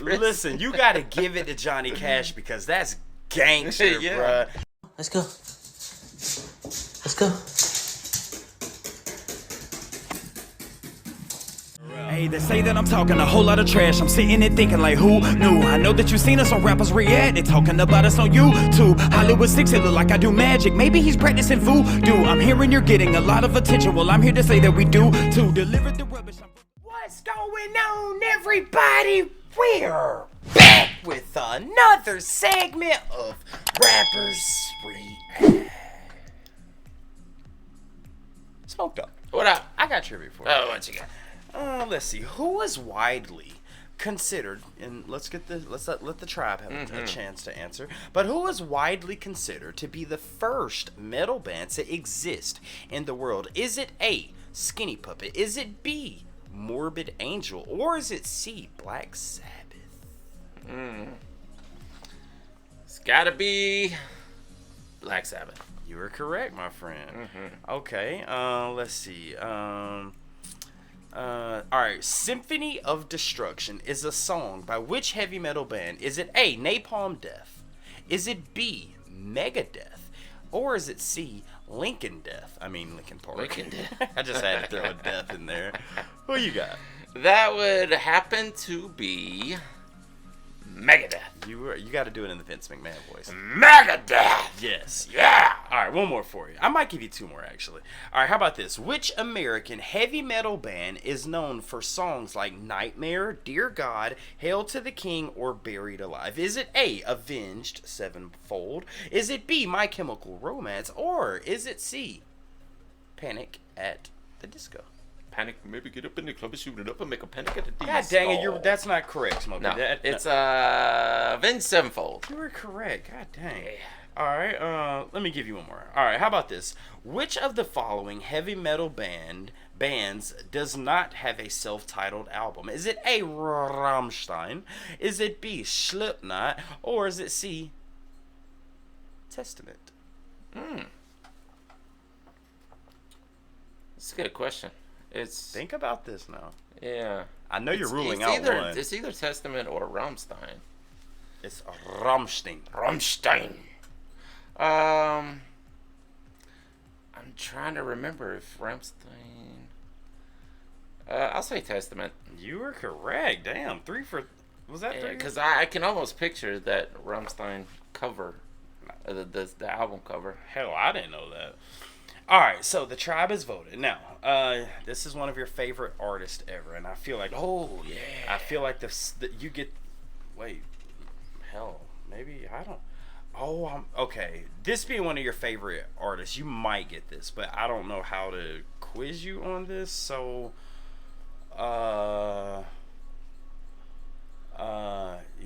Listen, you gotta give it to Johnny Cash because that's gangster, Yeah. bruh. Let's go. Let's go. Hey, they say that I'm talking a whole lot of trash. I'm sitting and thinking like, who knew? I know that you seen us on rappers react. They talking about us on YouTube. Hollywood 6, it look like I do magic. Maybe he's practicing voodoo. I'm hearing you're getting a lot of attention. Well, I'm here to say that we do to deliver the rubbish. What's going on, everybody? We're back with another segment of Rappers React. Smoked up. What up? I got trivia for you. Oh, what you got? Let's see. Who is widely considered, and let's let the tribe have a chance to answer. But who is widely considered to be the first metal band to exist in the world? Is it A, Skinny Puppet? Is it B, Morbid Angel? Or is it C, Black Sabbath? It's gotta be Black Sabbath. You are correct, my friend. Okay. Let's see. Alright, Symphony of Destruction is a song by which heavy metal band? Is it A, Napalm Death? Is it B, Megadeth? Or is it C, Linkin Park? Linkin Death. I just had to throw a death in there. Who you got? That would happen to be Megadeth. You got to do it in the Vince McMahon voice. Megadeth! Yes. Yeah! Alright, one more for you. I might give you two more, actually. Alright, how about this? Which American heavy metal band is known for songs like Nightmare, Dear God, Hail to the King, or Buried Alive? Is it A, Avenged Sevenfold? Is it B, My Chemical Romance? Or is it C, Panic at the Disco? Panic, maybe get up in the club and shoot it up and make a panic at the disco. God dang it, that's not correct, Smokey. No, it's Avenged Sevenfold. You were correct. God dang. Alright, let me give you one more. Alright, how about this? Which of the following heavy metal bands does not have a self-titled album? Is it A, Rammstein? Is it B, Slipknot? Or is it C, Testament? That's a good question. Think about this now. Yeah. I know you're ruling out one. It's either Testament or Rammstein. It's Rammstein. Rammstein. I'm trying to remember if Rammstein. I'll say Testament. You were correct. Damn, was that three? Because I can almost picture that Rammstein cover, the album cover. Hell, I didn't know that. Alright, so the tribe has voted. Now, this is one of your favorite artists ever, and I feel like... Oh, yeah. I feel like you get... Wait. Hell, maybe... I don't... Oh, okay. This being one of your favorite artists, you might get this, but I don't know how to quiz you on this, so... You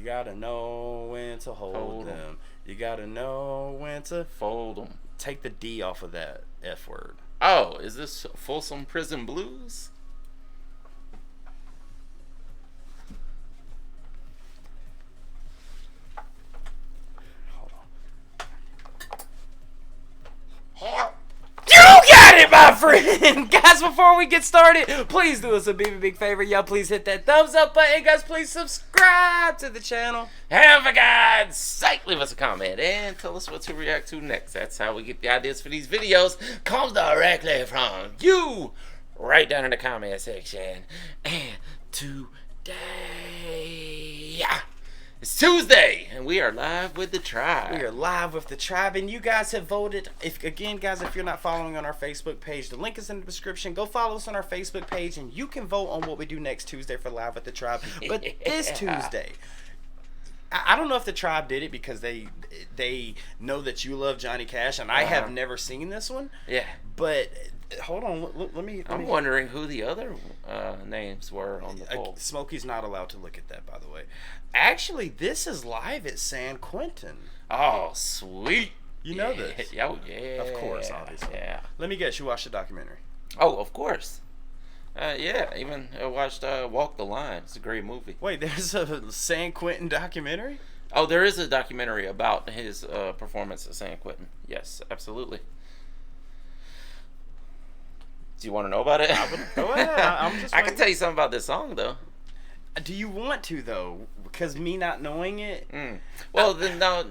gotta know when to hold them. You gotta know when to... Fold them. Take the D off of that F word. Oh, is this Folsom Prison Blues? Hold on. Hell. You got it, my friend! Guys, before we get started, please do us a big favor. Y'all please hit that thumbs up button. Guys, please subscribe to the channel. And for God's sake, leave us a comment and tell us what to react to next. That's how we get the ideas for these videos. Comes directly from you, right down in the comment section. And today, it's Tuesday, and we are live with the tribe. We are live with the tribe, and you guys have voted. If you're not following on our Facebook page, the link is in the description. Go follow us on our Facebook page, and you can vote on what we do next Tuesday for Live with the Tribe. But this Tuesday... I don't know if the tribe did it because they know that you love Johnny Cash, and I have never seen this one. Yeah. But hold on, let me. I'm wondering who the other names were on the poll. Smokey's not allowed to look at that, by the way. Actually, this is live at San Quentin. Oh, sweet. You know this? Oh, yeah. Of course, obviously. Yeah. Let me guess, you watched the documentary. Oh, of course. Yeah, even I watched Walk the Line. It's a great movie. Wait, there's a San Quentin documentary? Oh, there is a documentary about his performance at San Quentin. Yes, absolutely. Do you want to know about it? Go ahead. I'm just I can tell you something about this song, though. Do you want to though? Because me not knowing it. Well, then no,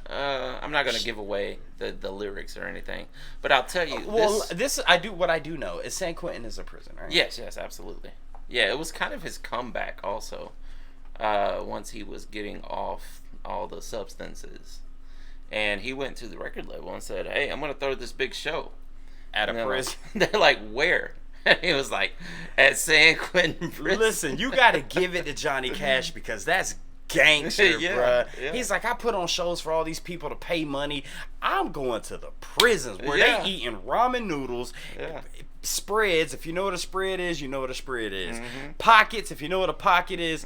I'm not gonna give away the lyrics or anything, but I'll tell you. Well, I do. What I do know is San Quentin is a prison, right? Yes, absolutely. Yeah, it was kind of his comeback also. Once he was getting off all the substances, and he went to the record label and said, "Hey, I'm gonna throw this big show At a prison." They're like, "Where?" He was like, "At San Quentin Prison." Listen, you got to give it to Johnny Cash because that's gangster, bruh. Yeah. He's like, I put on shows for all these people to pay money. I'm going to the prisons where they eating ramen noodles, spreads. If you know what a spread is, you know what a spread is. Pockets, if you know what a pocket is.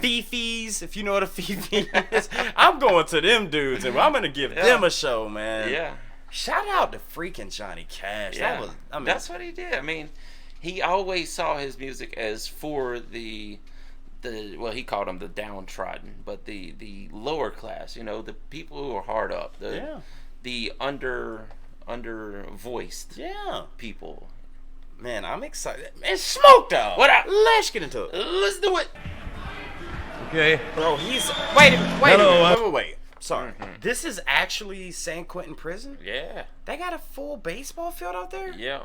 Fifis, if you know what a fifi is. I'm going to them dudes, and I'm going to give them a show, man. Yeah. Shout out to freaking Johnny Cash. Yeah. That's what he did. I mean, he always saw his music as for the well, he called them the downtrodden, but the lower class, you know, the people who are hard up, the under voiced people. Man, I'm excited. Man, Smoke Dog. What up? Let's get into it. Let's do it. Okay. Bro, wait a minute. Wait. Sorry. This is actually San Quentin Prison? Yeah. They got a full baseball field out there? Yeah.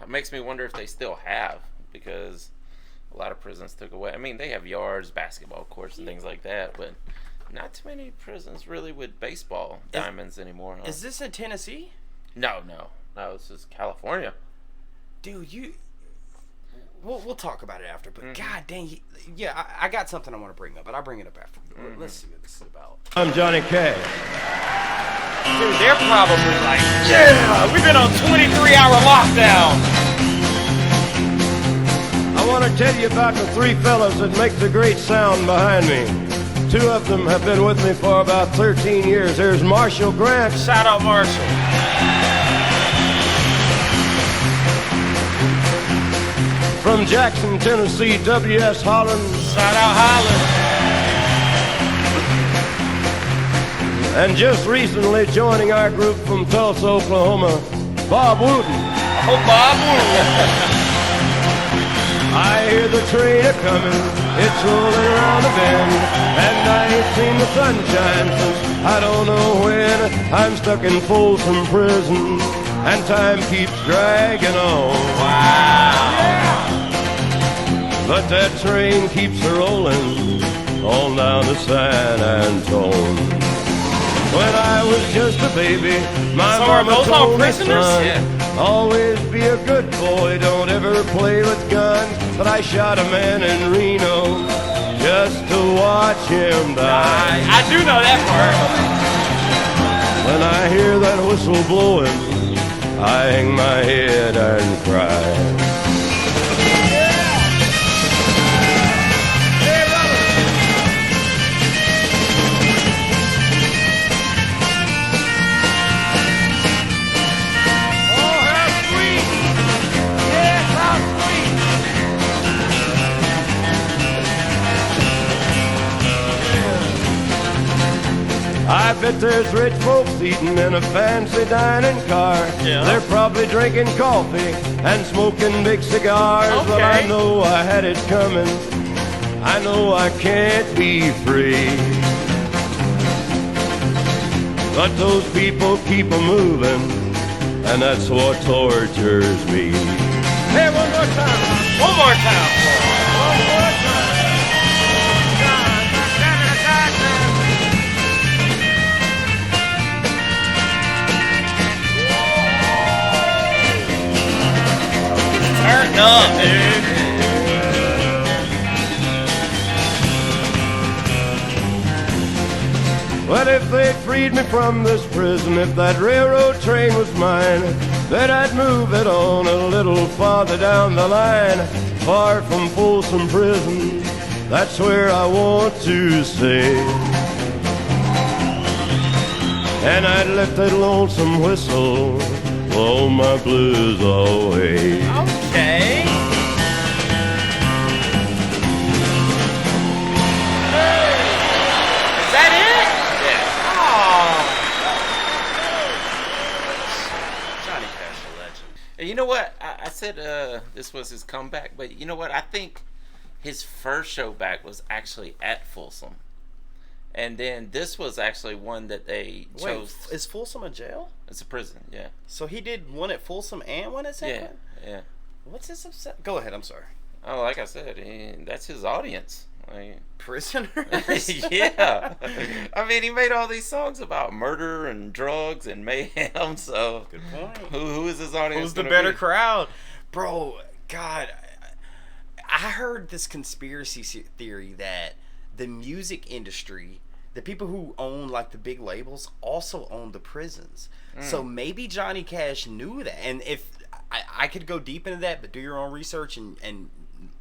It makes me wonder if they still have, because a lot of prisons took away. I mean, they have yards, basketball courts, and things like that, but not too many prisons really with baseball diamonds anymore. Huh? Is this in Tennessee? No, this is California. Dude, we'll talk about it after, but god dang, I got something I want to bring up, but I'll bring it up after. Let's see what this is about. I'm Johnny Cash. Dude, they're probably like, yeah, we've been on 23-hour lockdown. I want to tell you about the three fellas that make the great sound behind me. Two of them have been with me for about 13 years. There's Marshall Grant. Shout out Marshall. From Jackson, Tennessee, W.S. Holland. Shout out Holland. And just recently joining our group from Tulsa, Oklahoma, Bob Wooten. Oh, Bob Wooten. I hear the train a-coming, it's rolling around the bend, and I ain't seen the sunshine since I don't know when. I'm stuck in Folsom Prison, and time keeps dragging on. Wow. Yeah. But that train keeps a-rolling on down to San Antone. When I was just a baby, my mama told me, son, always be a good boy, don't ever play with guns. But I shot a man in Reno just to watch him die. I do know that part. When I hear that whistle blowing, I hang my head and cry. I bet there's rich folks eating in a fancy dining car. Yeah. They're probably drinking coffee and smoking big cigars. Okay. Well, I know I had it coming. I know I can't be free. But those people keep a moving, and that's what tortures me. Hey, one more time. One more time. One more time. Turn up, dude. Well, if they'd freed me from this prison, if that railroad train was mine, then I'd move it on a little farther down the line, far from Folsom Prison. That's where I want to stay. And I'd let that lonesome whistle blow my blues away. Okay. Is that it? Yeah. Oh. Johnny Cash, a legend. And you know what? I said this was his comeback, but you know what? I think his first show back was actually at Folsom. And then this was actually one that they chose. Wait, is Folsom a jail? It's a prison, yeah. So he did one at Folsom and one at San Yeah, Quentin? yeah. What's his upset? Go ahead, I'm sorry. Oh, like I said, that's his audience. Prisoners? Yeah. I mean, he made all these songs about murder and drugs and mayhem, so... Good point. Who is his audience? Who's the gonna better be? crowd? Bro, God, I heard this conspiracy theory that the music industry, the people who own like the big labels, also own the prisons. So maybe Johnny Cash knew that. And if I could go deep into that, but do your own research and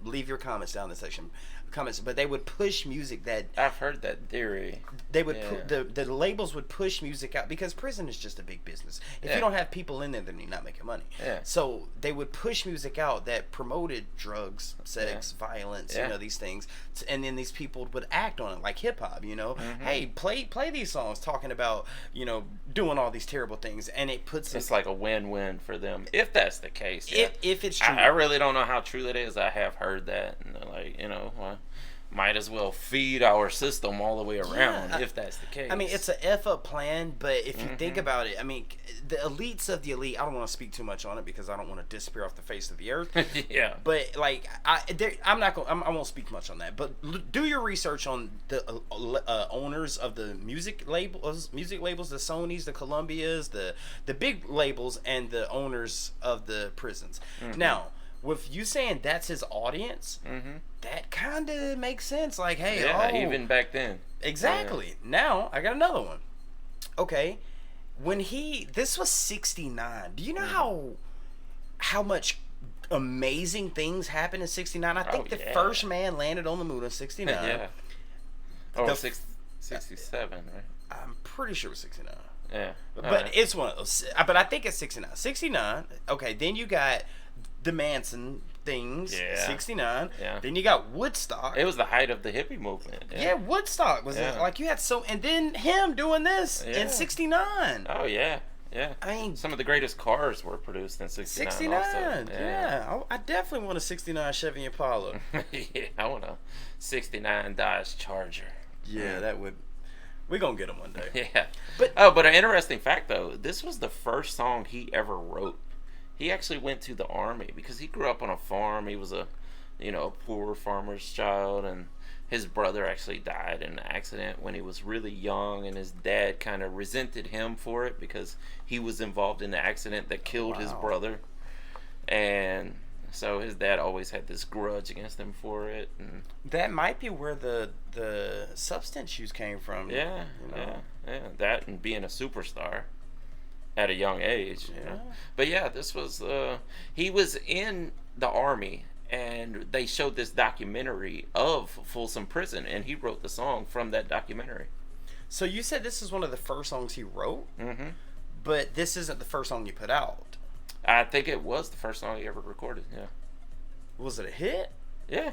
leave your comments down in the section. Comments, but they would push music that I've heard that theory. they would the labels would push music out because prison is just a big business. If you don't have people in there, then you're not making money. Yeah. So they would push music out that promoted drugs, sex, violence, you know, these things, and then these people would act on it like hip hop. You know, hey, play these songs talking about, you know, doing all these terrible things, and it puts It's like a win-win for them if that's the case. if it's true. I really don't know how true that is. I have heard that, and like, you know, might as well feed our system all the way around if that's the case. I mean, it's a F up plan, but if you think about it, I mean, the elites of the elite, I don't want to speak too much on it because I don't want to disappear off the face of the earth. Yeah. But like, I'm not going. I won't speak much on that. But do your research on the owners of the music labels, the Sonys, the Columbias, the big labels, and the owners of the prisons. Now, with you saying that's his audience, that kind of makes sense. Like, hey, even back then. Exactly. Now I got another one. Okay, when this was '69. Do you know how much amazing things happened in '69? I think the first man landed on the moon in '69. Yeah. Oh, 67, right? I'm pretty sure it was '69. Yeah. But it's one of those. But I think it's '69. '69. Okay, then you got the Manson things, 69. Yeah. Then you got Woodstock. It was the height of the hippie movement. Yeah, Woodstock was like you had and then him doing this in '69. Oh yeah, yeah. I mean, some of the greatest cars were produced in '69. '69, yeah. I definitely want a '69 Chevy Impala. Yeah, I want a '69 Dodge Charger. Yeah, that would. We're gonna get him one day. Yeah, but an interesting fact though, this was the first song he ever wrote. He actually went to the army because he grew up on a farm. He was a poor farmer's child, and his brother actually died in an accident when he was really young, and his dad kind of resented him for it because he was involved in the accident that killed his brother. And so his dad always had this grudge against him for it. And that might be where the substance use came from. Yeah, that and being a superstar at a young age, you know. But yeah, this was he was in the army, and they showed this documentary of Folsom Prison, and he wrote the song from that documentary. So you said this is one of the first songs he wrote, but this isn't the first song you put out. I think it was the first song he ever recorded. Yeah. Was it a hit? Yeah,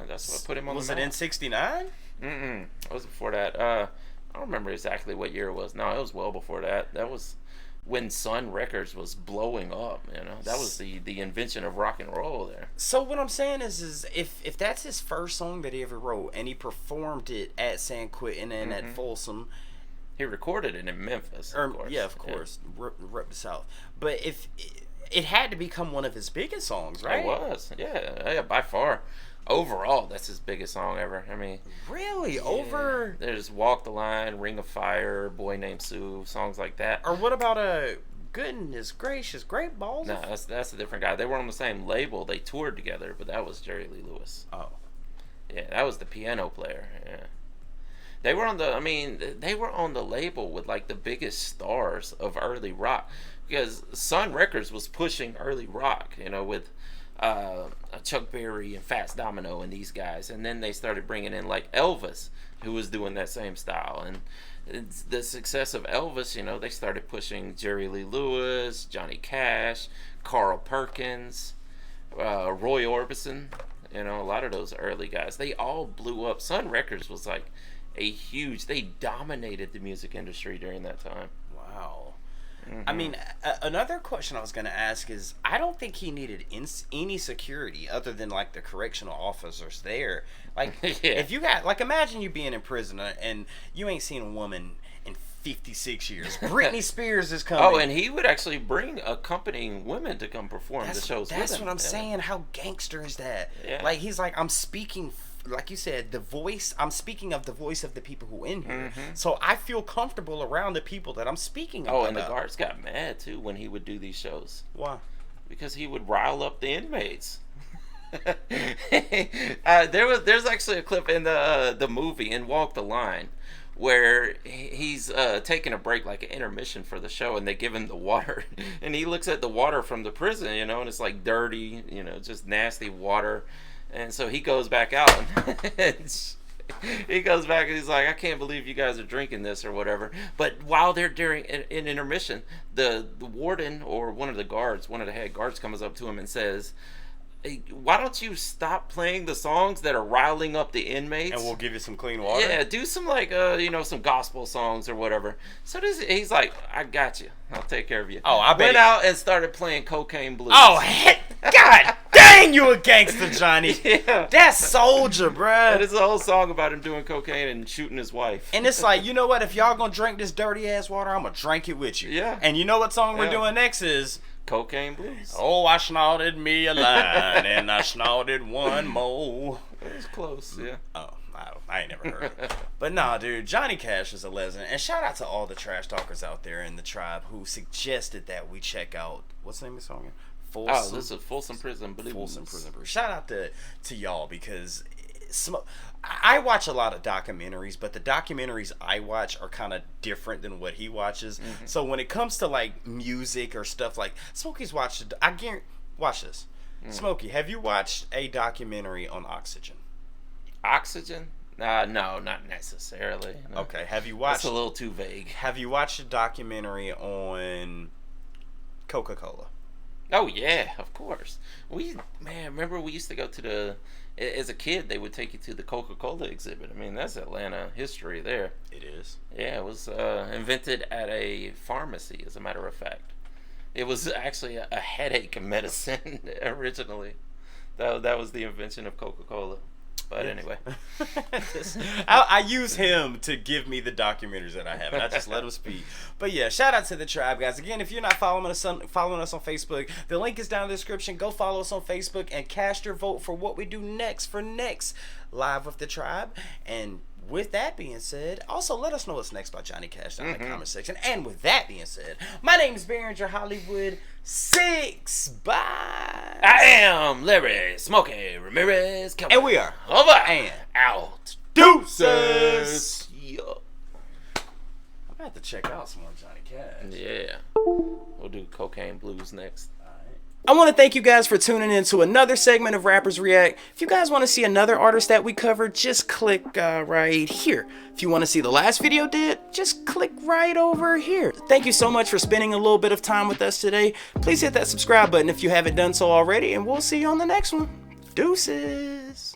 that's what put him on. Was the it map. in '69? It was before that. I don't remember exactly what year it was. No, it was well before that. That was when Sun Records was blowing up. You know, that was the invention of rock and roll there. So what I'm saying is if that's his first song that he ever wrote, and he performed it at San Quentin and at Folsom, he recorded it in Memphis. Of course. Yeah, of course, rep the South. But if it had to become one of his biggest songs, right? It was, yeah, by far. Overall, that's his biggest song ever. I mean, really, over there's "Walk the Line," "Ring of Fire," "Boy Named Sue," songs like that. Or what about goodness gracious, Great Balls? No, that's a different guy. They were on the same label. They toured together, but that was Jerry Lee Lewis. Oh, yeah, that was the piano player. Yeah, they were on the label with like the biggest stars of early rock, because Sun Records was pushing early rock, you know, with Chuck Berry and Fats Domino and these guys, and then they started bringing in like Elvis, who was doing that same style, and the success of Elvis, you know, they started pushing Jerry Lee Lewis, Johnny Cash, Carl Perkins, Roy Orbison, you know, a lot of those early guys, they all blew up. Sun Records was like they dominated the music industry during that time. Wow. I mean, another question I was going to ask is, I don't think he needed any security other than like the correctional officers there. Like, if you got, like, imagine you being in prison and you ain't seen a woman in 56 years. Britney Spears is coming. Oh, and he would actually bring accompanying women to come perform the shows with him. That's what I'm saying. How gangster is that? Yeah. Like, he's like, I'm speaking, like you said, the voice. I'm speaking of the voice of the people who in here. So I feel comfortable around the people that I'm speaking about. Oh, and the guards got mad too when he would do these shows. Why? Because he would rile up the inmates. There's actually a clip in the movie in Walk the Line where he's taking a break, like an intermission for the show, and they give him the water, and he looks at the water from the prison, you know, and it's like dirty, you know, just nasty water, and so he goes back out and he goes back and he's like, I can't believe you guys are drinking this or whatever. But while they're during in intermission, the warden or one of the guards, one of the head guards, comes up to him and says, hey, why don't you stop playing the songs that are riling up the inmates? And we'll give you some clean water? Yeah, do some like, some gospel songs or whatever. So he's like, I got you. I'll take care of you. Oh, I bet. Went out and started playing Cocaine Blues. Oh, heck. God dang, you a gangster, Johnny. Yeah. That's soldier, bruh. And it's a whole song about him doing cocaine and shooting his wife. And it's like, you know what? If y'all gonna drink this dirty ass water, I'm gonna drink it with you. Yeah. And you know what song we're Yeah. doing next is? Cocaine Blues. Oh, I snorted me a line and I snorted one more. It was close, yeah. Oh, I ain't never heard it. But nah, dude, Johnny Cash is a legend. And shout out to all the trash talkers out there in the tribe who suggested that we check out, what's the name of the song? This is Folsom Prison Blues. Folsom Prison Blues. Shout out to y'all, because I watch a lot of documentaries, but the documentaries I watch are kind of different than what he watches. So when it comes to like music or stuff, like Smokey's watched, I guarantee, watch this. Smokey, have you watched a documentary on oxygen? Oxygen? No, not necessarily. No. Okay, have you watched? That's a little too vague. Have you watched a documentary on Coca-Cola? Oh yeah, of course. Remember we used to go to as a kid, they would take you to the Coca-Cola exhibit. I mean, that's Atlanta history there. It is. Yeah, it was invented at a pharmacy, as a matter of fact. It was actually a headache medicine originally. That was the invention of Coca-Cola. But anyway. I use him to give me the documentaries that I have, and I just let him speak. But yeah, shout out to the tribe, guys. Again, if you're not following us on Facebook, the link is down in the description. Go follow us on Facebook and cast your vote for what we do next Live with the Tribe. And with that being said, also let us know what's next by Johnny Cash down in the comment section. And with that being said, my name is Behringer Hollywood 6. Bye. I am Larry Smokey Ramirez. And we are over and out. Deuces. Yup. I'm gonna have to check out some more Johnny Cash. Yeah. We'll do Cocaine Blues next. I want to thank you guys for tuning in to another segment of Rappers React. If you guys want to see another artist that we covered, just click right here. If you want to see the last video did, just click right over here. Thank you so much for spending a little bit of time with us today. Please hit that subscribe button if you haven't done so already, and we'll see you on the next one. Deuces.